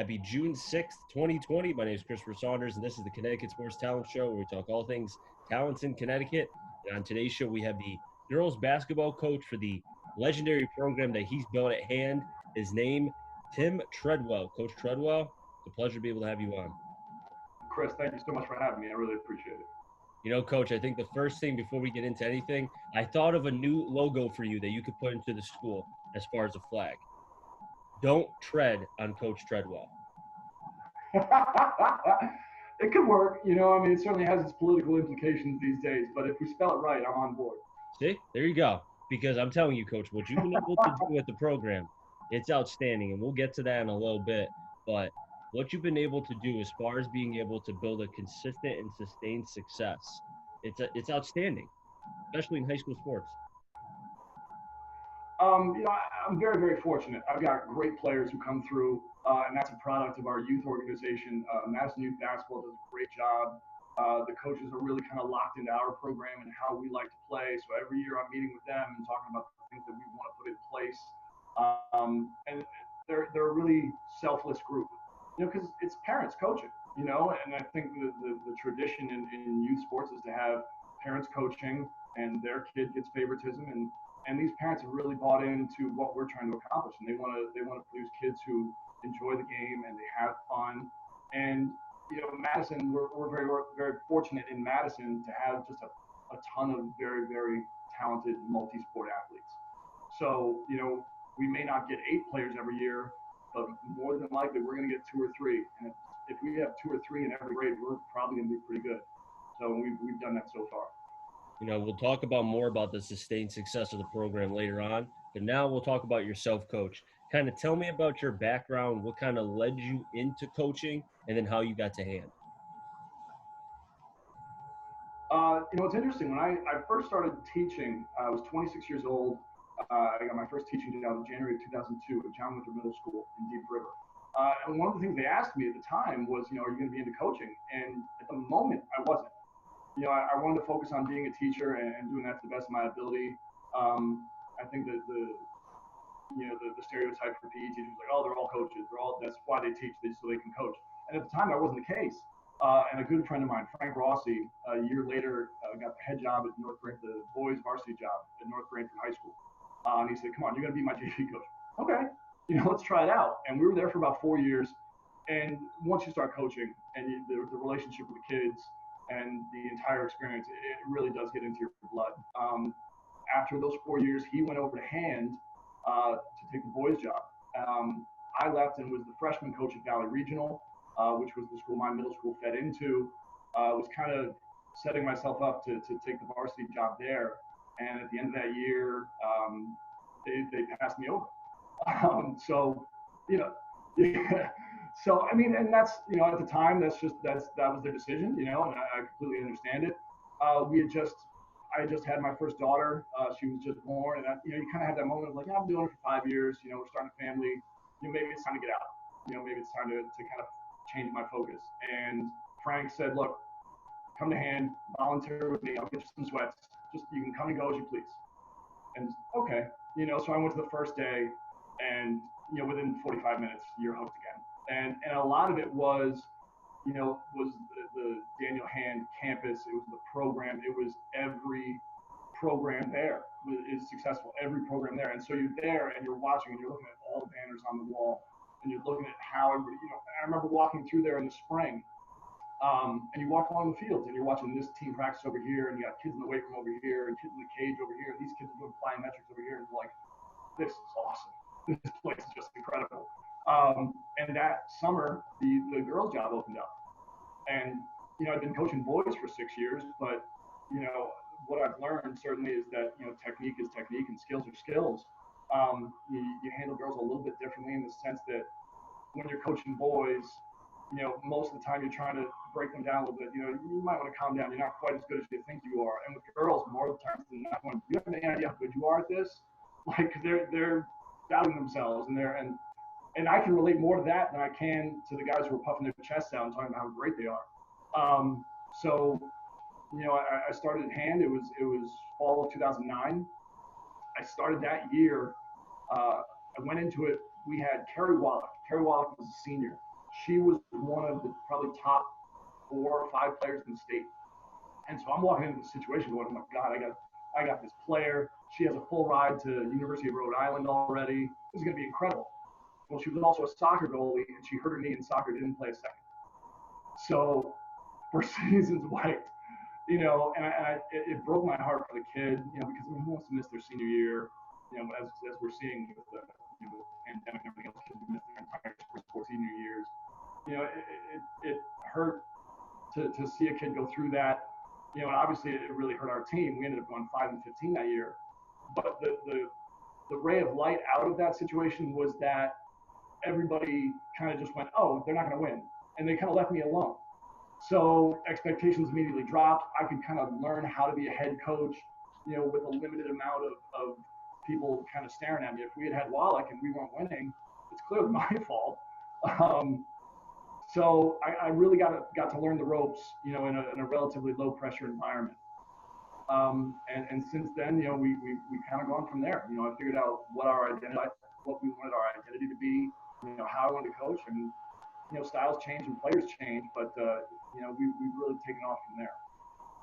Happy June 6th, 2020. My name is Christopher Saunders, and this is the Connecticut Sports Talent Show, where we talk all things talents in Connecticut. And on today's show, we have the girls basketball coach for the legendary program that he's built at hand. His name, Tim Tredwell. Coach Tredwell, it's a pleasure to be able to have you on. Chris, thank you so much for having me. I really appreciate it. You know, Coach, I think the first thing before we get into anything, I thought of a new logo for you that you could put into the school as far as a flag. Don't tread on Coach Tredwell. It could work, it certainly has its political implications these days, but if we spell it right, I'm on board. See, there you go. Because I'm telling you, Coach, what you've been able to do with the program, it's outstanding, and we'll get to that in a little bit. But what you've been able to do as far as being able to build a consistent and sustained success, it's outstanding, especially in high school sports. I'm very, very fortunate. I've got great players who come through, and that's a product of our youth organization. Madison Youth Basketball does a great job. The coaches are really kind of locked into our program and how we like to play. So every year I'm meeting with them and talking about the things that we want to put in place. And they're a really selfless group, because it's parents coaching, and I think the tradition in youth sports is to have parents coaching and their kid gets favoritism, and these parents have really bought into what we're trying to accomplish, and they want to produce kids who enjoy the game and they have fun. And Madison, we're very, very fortunate in Madison to have just a ton of very, very talented multi-sport athletes. So we may not get 8 players every year, but more than likely we're going to get 2 or 3. And if we have 2 or 3 in every grade, we're probably going to be pretty good. So we've done that so far. We'll talk about more about the sustained success of the program later on, but now we'll talk about yourself, Coach. Kind of tell me about your background, what kind of led you into coaching, and then how you got to hand. It's interesting. When I first started teaching, I was 26 years old. I got my first teaching job in January of 2002 at John Winthrop Middle School in Deep River. And one of the things they asked me at the time was, are you going to be into coaching? And at the moment, I wasn't. I wanted to focus on being a teacher and doing that to the best of my ability. I think that the stereotype for PE teachers is like, oh, they're all coaches. That's why they teach, so they can coach. And at the time, that wasn't the case. And a good friend of mine, Frank Rossi, a year later got the head job at North Branford, the boys varsity job at North Branford High School. And he said, come on, you're going to be my JV coach. Okay, let's try it out. And we were there for about 4 years. And once you start coaching and the relationship with the kids and the entire experience, it really does get into your blood. After those 4 years, he went over to hand to take the boys' job. I left and was the freshman coach at Valley Regional, which was the school my middle school fed into. Was kind of setting myself up to take the varsity job there. And at the end of that year, they passed me over. So, so I mean, and that's at the time that was their decision, and I completely understand it. I just had my first daughter. She was just born, and you kind of had that moment of like, I'm doing it for 5 years. We're starting a family. Maybe it's time to get out. Maybe it's time to kind of change my focus. And Frank said, look, come to hand, volunteer with me. I'll get you some sweats. Just you can come and go as you please. And okay, so I went to the first day, and within 45 minutes you're hooked again. And a lot of it was the Daniel Hand campus. It was the program. It was every program there is successful. Every program there. And so you're there and you're watching and you're looking at all the banners on the wall and you're looking at how everybody. I remember walking through there in the spring. And you walk along the fields and you're watching this team practice over here, and you got kids in the weight room over here and kids in the cage over here, and these kids are doing plyometrics over here, and you're like, this is awesome. This place is just incredible. And that summer, the girls' job opened up. And, I've been coaching boys for 6 years, but, what I've learned certainly is that, technique is technique and skills are skills. You handle girls a little bit differently in the sense that when you're coaching boys, most of the time you're trying to break them down a little bit. You might want to calm down. You're not quite as good as you think you are. And with girls, more of the times than not, you have any idea how good you are at this? Like, they're doubting themselves, and I can relate more to that than I can to the guys who are puffing their chests out and talking about how great they are. So, I started at hand. It was fall of 2009. I started that year. I went into it. We had Kerry Wallach. Kerry Wallach was a senior. she was one of the probably top 4 or 5 players in the state. And so I'm walking into the situation going, oh my God, I got this player. She has a full ride to University of Rhode Island already. This is going to be incredible. Well, she was also a soccer goalie, and she hurt her knee in soccer, didn't play a second. So for seasons wiped, it broke my heart for the kid, because who wants to miss their senior year, as we're seeing with the pandemic and everything else, kids miss their entire sports senior years. It hurt to see a kid go through that. And obviously it really hurt our team. We ended up going 5-15 that year. But the ray of light out of that situation was that everybody kind of just went, oh, they're not going to win. And they kind of left me alone. So expectations immediately dropped. I could kind of learn how to be a head coach, with a limited amount of people kind of staring at me. If we had Wallach and we weren't winning, it's clearly my fault. So I really got to learn the ropes, in a relatively low pressure environment. And since then, we kind of gone from there. I figured out what we wanted our identity to be, how I wanted to coach, and styles change and players change, but we've really taken off from there.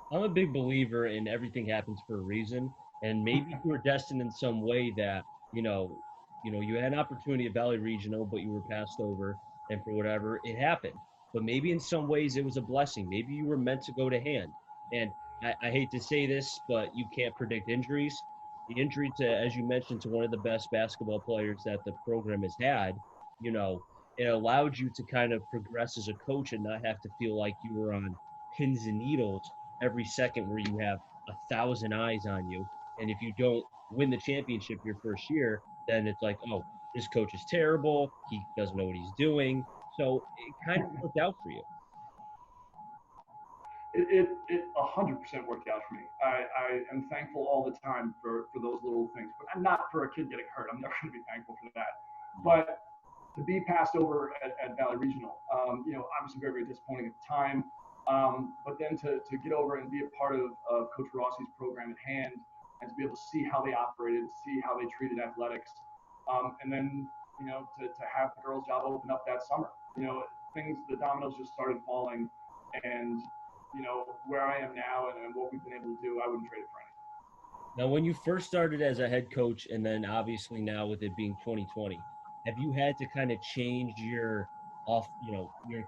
I'm a big believer in everything happens for a reason, and maybe you were destined in some way that you had an opportunity at Valley Regional, but you were passed over, and for whatever it happened. But maybe in some ways it was a blessing. Maybe you were meant to go to hand. And I hate to say this, but you can't predict injuries. The injury to, as you mentioned, to one of the best basketball players that the program has had, you know, it allowed you to kind of progress as a coach and not have to feel like you were on pins and needles every second where you have 1,000 eyes on you. And if you don't win the championship your first year, then it's like, oh, this coach is terrible. He doesn't know what he's doing. So it kind of worked out for you. It 100% worked out for me. I am thankful all the time for those little things, but I'm not for a kid getting hurt. I'm never going to be thankful for that. But to be passed over at Valley Regional, obviously very, very disappointing at the time. But then to get over and be a part of Coach Rossi's program at hand, and to be able to see how they operated, see how they treated athletics, and then to have the girls' job open up that summer. The dominoes just started falling, and where I am now and what we've been able to do, I wouldn't trade it for anything. Now, when you first started as a head coach, and then obviously now with it being 2020, have you had to kind of change your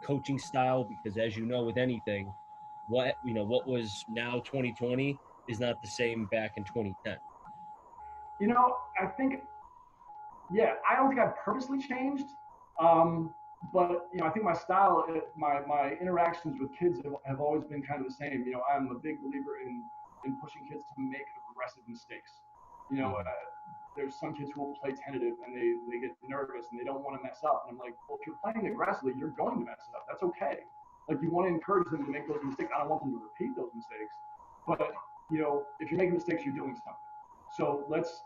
coaching style? Because as you know, with anything, what was now 2020 is not the same back in 2010. I think, yeah, I don't think I've purposely changed. Um, but I think my style, my interactions with kids have always been kind of the same. I'm a big believer in pushing kids to make aggressive mistakes. There's some kids who will play tentative and they get nervous and they don't want to mess up. And I'm like, well, if you're playing aggressively, you're going to mess up. That's okay. Like, you want to encourage them to make those mistakes. I don't want them to repeat those mistakes. But if you're making mistakes, you're doing something. So let's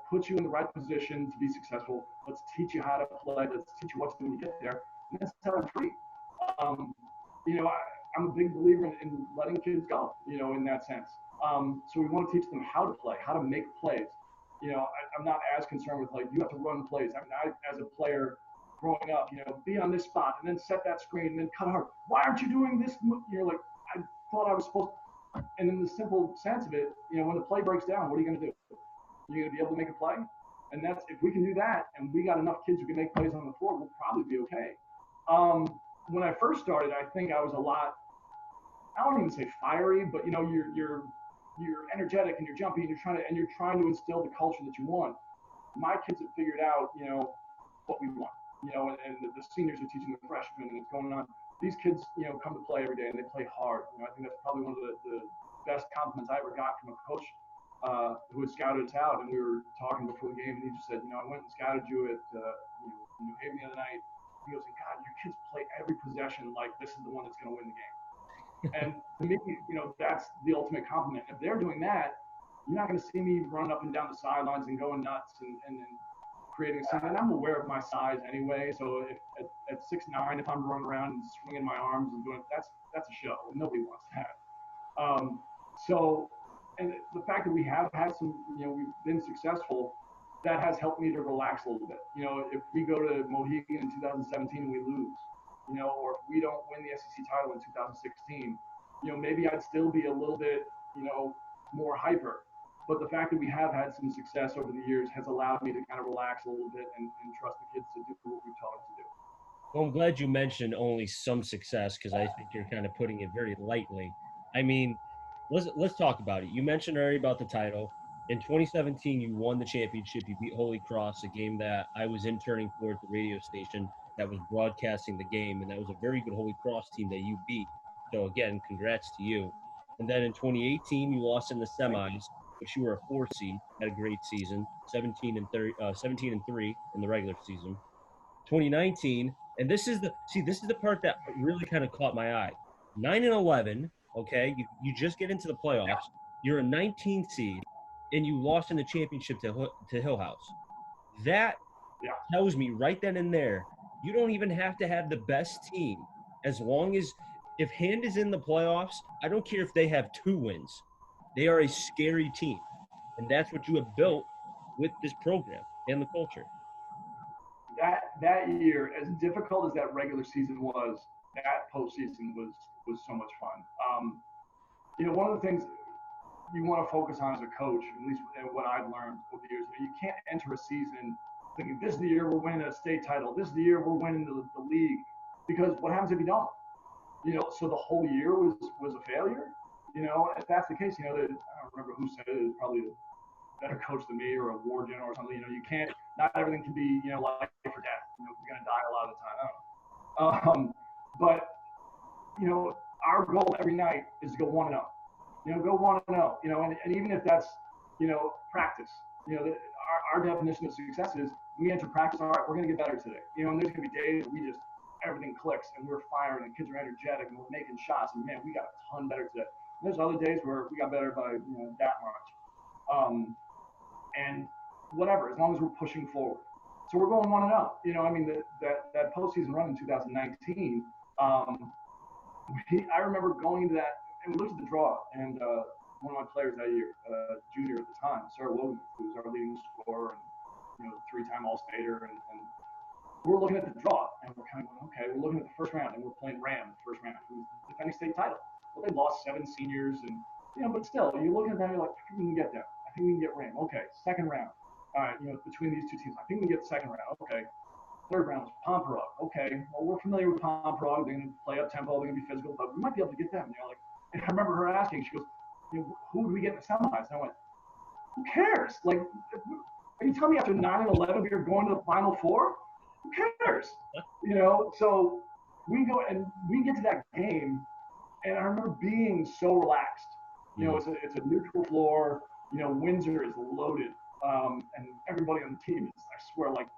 put you in the right position to be successful. Let's teach you how to play. Let's teach you what to do when you get there, and then set them free. Um, I'm a big believer in letting kids go. In that sense. So we want to teach them how to play, how to make plays. I'm not as concerned with, like, you have to run plays. I mean, as a player growing up, be on this spot and then set that screen and then cut hard. Why aren't you doing this? You're like, I thought I was supposed to. And in the simple sense of it, when the play breaks down, what are you going to do? You're going to be able to make a play? And that's, if we can do that and we got enough kids who can make plays on the floor, we'll probably be okay. When I first started, I think I was a lot, I don't even say fiery, but you're energetic and you're jumpy and you're trying to instill the culture that you want. My kids have figured out, what we want, and the seniors are teaching the freshmen, and it's going on. These kids, come to play every day and they play hard. I think that's probably one of the best compliments I ever got from a coach who had scouted us out. And we were talking before the game, and he just said, I went and scouted you at New Haven the other night. He goes, God, your kids play every possession like this is the one that's going to win the game. And to me, that's the ultimate compliment. If they're doing that, you're not going to see me running up and down the sidelines and going nuts and creating a scene. And I'm aware of my size anyway. So if at 6'9", if I'm running around and swinging my arms and doing that's a show. Nobody wants that. And the fact that we have had some, we've been successful, that has helped me to relax a little bit. If we go to Mohegan in 2017 and we lose, or if we don't win the SEC title in 2016, maybe I'd still be a little bit, more hyper. But the fact that we have had some success over the years has allowed me to kind of relax a little bit and trust the kids to do what we've taught them to do. Well, I'm glad you mentioned only some success because I think you're kind of putting it very lightly. I mean, let's talk about it. You mentioned already about the title. In 2017, you won the championship. You beat Holy Cross, a game that I was interning for at the radio station that was broadcasting the game, and that was a very good Holy Cross team that you beat. So again, congrats to you. And then in 2018, you lost in the Thank you. semis, but you were a 4 seed, had a great season, 17 and 3 in the regular season. 2019, and this is the part that really kind of caught my eye. 9 and 11. Okay, you just get into the Yeah, playoffs. You're a 19 seed, and you lost in the championship to Hill House. That yeah, tells me right then and there, you don't even have to have the best team. As long as if Hand is in the playoffs, I don't care if they have 2 wins. They are a scary team, and that's what you have built with this program and the culture. that year, as difficult as that regular season was, that postseason was so much fun. One of the things you want to focus on as a coach, at least what I've learned over the years, you can't enter a season thinking this is the year we're winning a state title, this is the year we're winning the league, because what happens if you don't? So the whole year was a failure. If that's the case, I don't remember who said it. It's probably a better coach than me or a war general or something. You can't. Not everything can be life or death. We're gonna die a lot of the time. I don't know. But our goal every night is to go 1-0. Go 1-0. And even if that's practice. Our definition of success is we enter practice. All right, we're gonna get better today. And there's gonna be days where we just everything clicks and we're firing and kids are energetic and we're making shots and man, we got a ton better today. And there's other days where we got better by that much. Um, and whatever, as long as we're pushing forward. So we're going 1-0. I mean, that postseason run in 2019. I remember going into that, and we looked at the draw, and one of my players that year, junior at the time, Sarah Williams, who was our leading scorer and three-time All-Stater, and we're looking at the draw, and we're kind of going, okay, we're looking at the first round, and we're playing Ram the first round, who's defending state title. Well, they lost 7 seniors, and but still, you're looking at that, you're like, I think we can get them. I think we can get Ram. Okay, second round. All right, between these two teams, I think we can get the second round. Okay, third round was Pomperog. Okay, well, we're familiar with Pomperog. They're going to play up tempo. They're going to be physical, but we might be able to get them. And I remember her asking. She goes, "Who do we get in the semis?" And I went, "Who cares? Like, are you telling me after 9-11 we are going to the Final Four? Who cares? So we go and we get to that game, and I remember being so relaxed. Mm. It's a neutral floor. Windsor is loaded, and everybody on the team is, I swear, like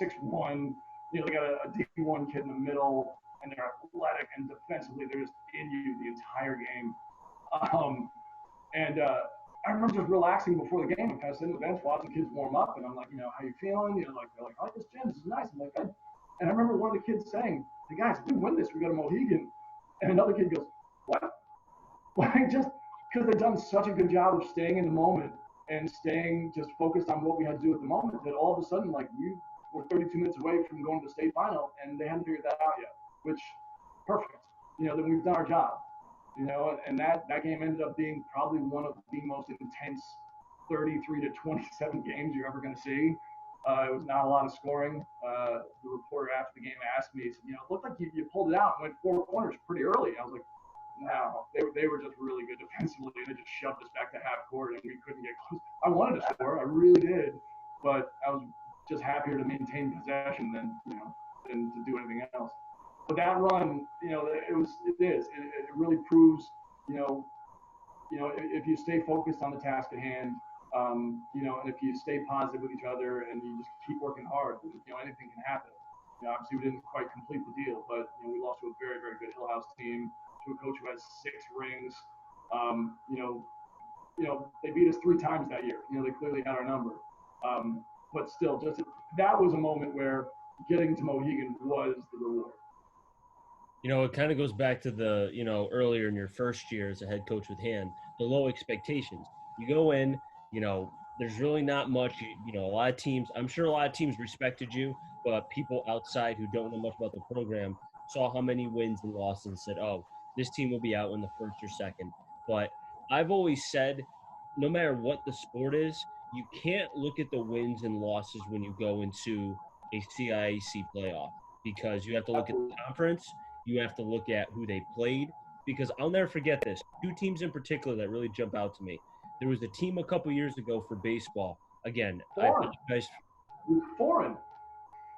6'1". They got a D1 kid in the middle, and they're athletic and defensively they're just in you the entire game. Um, and I remember just relaxing before the game and kind of sitting on the bench watching kids warm up, and I'm like, how you feeling? Like they're like, I like this gym, this is nice. I'm like, and I remember one of the kids saying, "Hey guys, if we win this, we go to Mohegan." And another kid goes, "What?" Like just because they've done such a good job of staying in the moment and staying just focused on what we had to do at the moment that all of a sudden, like we were 32 minutes away from going to the state final and they hadn't figured that out yet, which perfect. Then we've done our job. And that game ended up being probably one of the most intense 33 to 27 games you're ever going to see. It was not a lot of scoring. The reporter after the game asked me, he said, it looked like you pulled it out and went 4 corners pretty early. I was like, no, they were just really good defensively, and they just shoved us back to half court, and we couldn't get close. I wanted to score, I really did, but I was just happier to maintain possession than to do anything else. But that run, it really proves, if you stay focused on the task at hand, and if you stay positive with each other and you just keep working hard, anything can happen. Obviously we didn't quite complete the deal, but we lost to a very, very good Hill House team, to a coach who has 6 rings. Um, you know, they beat us 3 times that year. They clearly had our number. But still, just that was a moment where getting to Mohegan was the reward. It kind of goes back to the, earlier in your first year as a head coach with Hand, the low expectations. You go in, there's really not much, a lot of teams, I'm sure a lot of teams respected you, but people outside who don't know much about the program saw how many wins and losses and said, oh, this team will be out in the first or second. But I've always said, no matter what the sport is, you can't look at the wins and losses when you go into a CIAC playoff because you have to look at Absolutely. the conference, you have to look at who they played. Because I'll never forget this. Two teams in particular that really jump out to me. There was a team a couple years ago for baseball. Again, I Foreign. apologize. Foreign.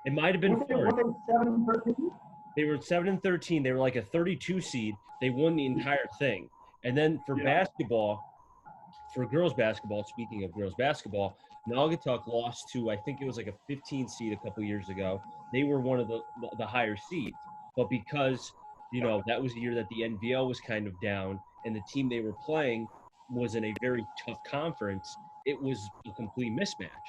It might have been Weren't they, foreign. weren't they 7-13? They were 7-13. They were like a 32 seed. They won the entire thing. And then for Yeah. basketball, for girls basketball, speaking of girls basketball, Naugatuck lost to I think it was like a 15 seed a couple years ago. They were one of the higher seeds, but because that was the year that the NVL was kind of down, and the team they were playing was in a very tough conference, it was a complete mismatch.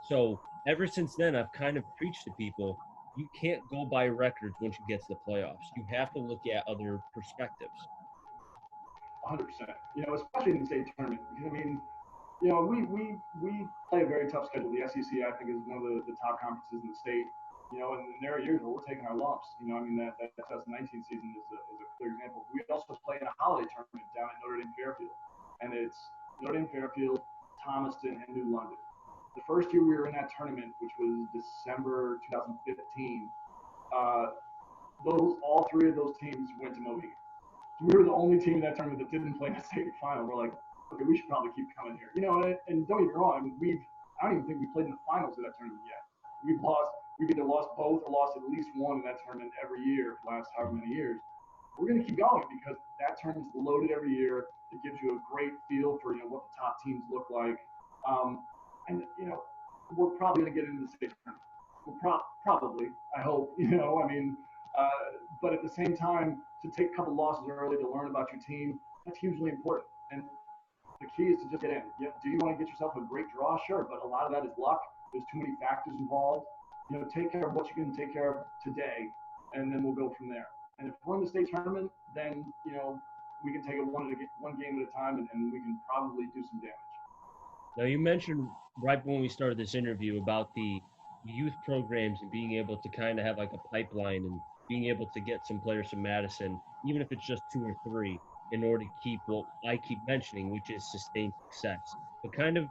So ever since then, I've kind of preached to people you can't go by records once you get to the playoffs. You have to look at other perspectives. 100%. Especially in the state tournament. Because, I mean, we play a very tough schedule. The SEC, I think, is one of the top conferences in the state. And there are years where we're taking our lumps. I mean, that 2019 season is a clear example. We also play in a holiday tournament down at Notre Dame Fairfield. And it's Notre Dame Fairfield, Thomaston, and New London. The first year we were in that tournament, which was December 2015, uh, all three of those teams went to Mohegan. So we were the only team in that tournament that didn't play in the state final. We're like, okay, we should probably keep coming here. And don't get me wrong, I don't even think we played in the finals of that tournament yet. We've either lost both or lost at least one in that tournament every year for the last however many years. We're going to keep going because that tournament's loaded every year. It gives you a great feel for what the top teams look like, and we're probably going to get into the state tournament. Probably, I hope. I mean, but at the same time, to take a couple losses early to learn about your team, that's hugely important. And the key is to just get in. Do you want to get yourself a great draw? Sure, but a lot of that is luck. There's too many factors involved. Take care of what you can take care of today, and then we'll go from there. And if we're in the state tournament, then we can take it one game at a time, and we can probably do some damage. Now, you mentioned right when we started this interview about the youth programs and being able to kind of have like a pipeline and being able to get some players from Madison, even if it's just two or three, in order to keep what I keep mentioning, which is sustained success. But kind of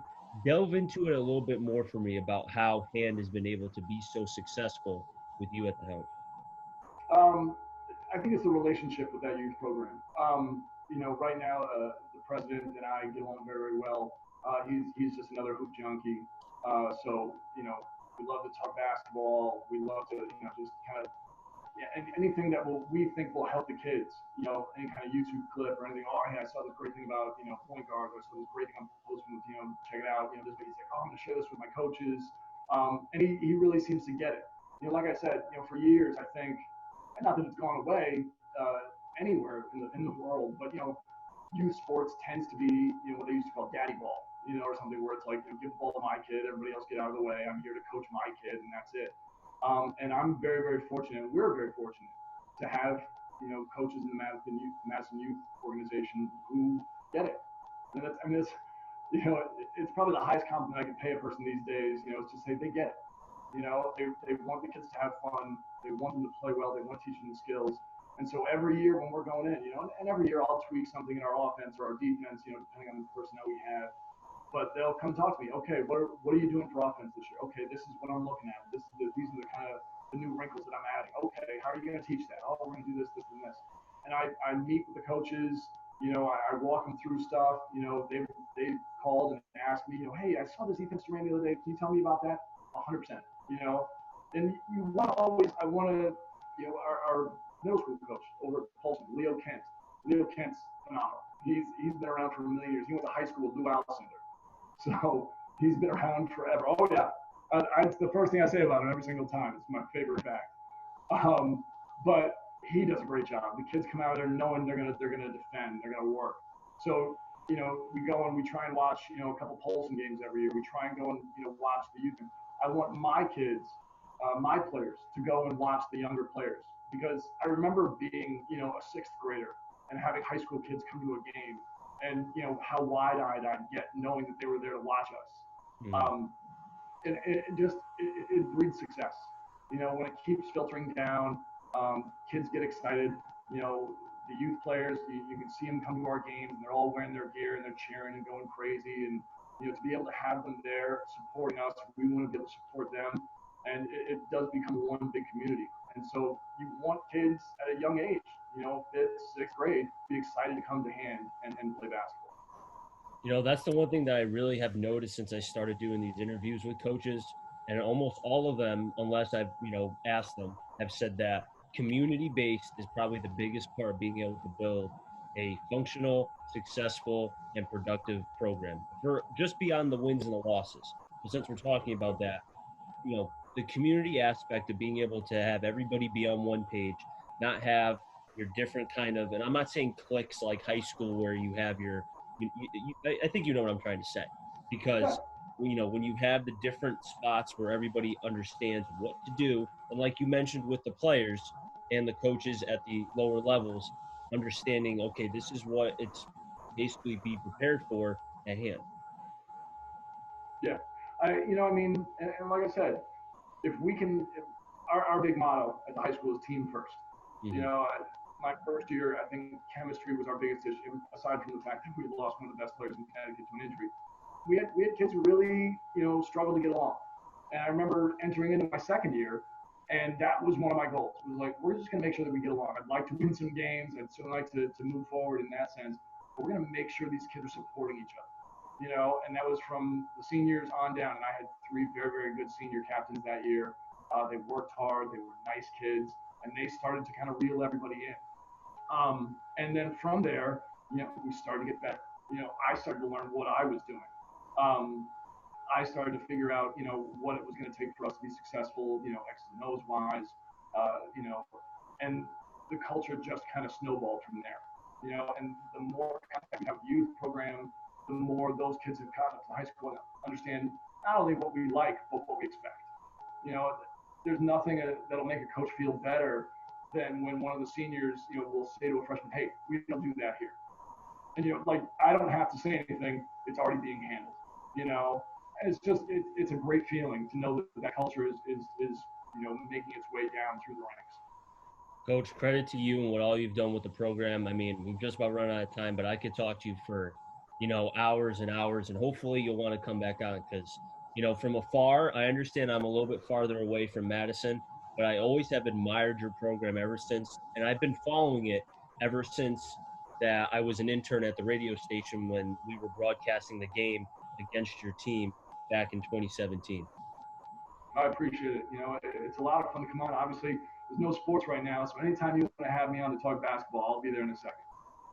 delve into it a little bit more for me about how Hand has been able to be so successful with you at the helm. Um, I think it's the relationship with that youth program. Right now, the president and I get along very, very well. He's just another hoop junkie. So we love to talk basketball. We love to just kind of anything that we think will help the kids. Any kind of YouTube clip or anything. Oh, hey, I saw this great thing about point guard. Or I saw this great thing I'm posting with check it out. This he's like, oh, I'm gonna share this with my coaches. And he really seems to get it. Like I said, for years I think, and not that it's gone away anywhere in the world, but youth sports tends to be what they used to call daddy ball, or something where it's like give the ball to my kid, everybody else get out of the way. I'm here to coach my kid, and that's it. And I'm very, very fortunate. We're very fortunate to have coaches in the Madison Youth Organization who get it. And that's, I mean, it's probably the highest compliment I can pay a person these days. Is to say they get it. They want the kids to have fun. They want them to play well. They want to teach them the skills. And so every year when we're going in, and every year I'll tweak something in our offense or our defense, depending on the personnel we have. But they'll come talk to me. Okay, what are you doing for offense this year? Okay, this is what I'm looking at. These are the kind of the new wrinkles that I'm adding. Okay, how are you going to teach that? Oh, we're going to do this, this, and this. And I meet with the coaches. I walk them through stuff. They called and asked me. Hey, I saw this defense ran the other day. Can you tell me about that? 100%. And you want to always. I want to. Our middle school coach over at Polson, Leo Kent. Leo Kent's phenomenal. He's been around for a million years. He went to high school with Lou Alcindor. So he's been around forever. Oh yeah, it's the first thing I say about him every single time. It's my favorite fact. But he does a great job. The kids come out there knowing they're gonna defend, they're gonna work. So we go and we try and watch a couple Polson games every year. We try and go and watch the youth. I want my kids, my players, to go and watch the younger players because I remember being a sixth grader and having high school kids come to a game and how wide-eyed I'd get knowing that they were there to watch us. And it breeds success. When it keeps filtering down, Kids get excited. You know, the youth players, you can see them come to our games, and they're all wearing their gear and they're cheering and going crazy. And to be able to have them there supporting us, we want to be able to support them, and it does become one big community. And so you want kids at a young age, fifth, sixth grade, be excited to come to hand and play basketball. That's the one thing that I really have noticed since I started doing these interviews with coaches, and almost all of them, unless I've, asked them, have said that community based is probably the biggest part of being able to build a functional, successful, and productive program for just beyond the wins and the losses. But since we're talking about that, the community aspect of being able to have everybody be on one page, not have your different kind of, and I'm not saying cliques like high school where you have your, I think you know what I'm trying to say, Yeah, because when you have the different spots where everybody understands what to do, and like you mentioned with the players and the coaches at the lower levels, understanding, okay, this is what it's basically be prepared for at hand. yeah. And like I said, if we can, if our big motto at the high school is team first. You Hmm. know, my first year, I think chemistry was our biggest issue, aside from the fact that we lost one of the best players in Connecticut to an injury. We had kids who really, struggled to get along. And I remember entering into my second year, and that was one of my goals. It was like, we're just going to make sure that we get along. I'd like to win some games. I'd certainly like to move forward in that sense. But we're going to make sure these kids are supporting each other. And that was from the seniors on down. And I had three very, very good senior captains that year. They worked hard. They were nice kids, and they started to kind of reel everybody in. And then from there, we started to get better. I started to learn what I was doing. Um, I started to figure out, what it was going to take for us to be successful, X and O's wise, and the culture just kind of snowballed from there. And the more contact we have with youth program, the more those kids have gotten up to high school and understand not only what we like, but what we expect. You know, there's nothing that'll make a coach feel better than when one of the seniors, will say to a freshman, "Hey, we don't do that here." And like I don't have to say anything; it's already being handled. You know, and it's a great feeling to know that that culture is making its way down through the ranks. Coach, credit to you and what all you've done with the program. I mean, we've just about run out of time, but I could talk to you for, hours and hours, and hopefully you'll want to come back on because, from afar, I understand I'm a little bit farther away from Madison, but I always have admired your program ever since, and I've been following it ever since that I was an intern at the radio station when we were broadcasting the game against your team back in 2017. I appreciate it. It's a lot of fun to come on. Obviously, there's no sports right now, so anytime you want to have me on to talk basketball, I'll be there in a second.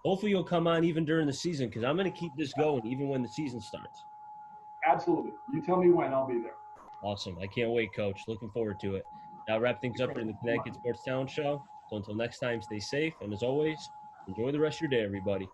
Hopefully you'll come on even during the season because I'm going to keep this going even when the season starts. Absolutely. You tell me when, I'll be there. Awesome. I can't wait, Coach. Looking forward to it. Now, wrap things up here in the Connecticut Sports Talent Show. So until next time, stay safe. And as always, enjoy the rest of your day, everybody.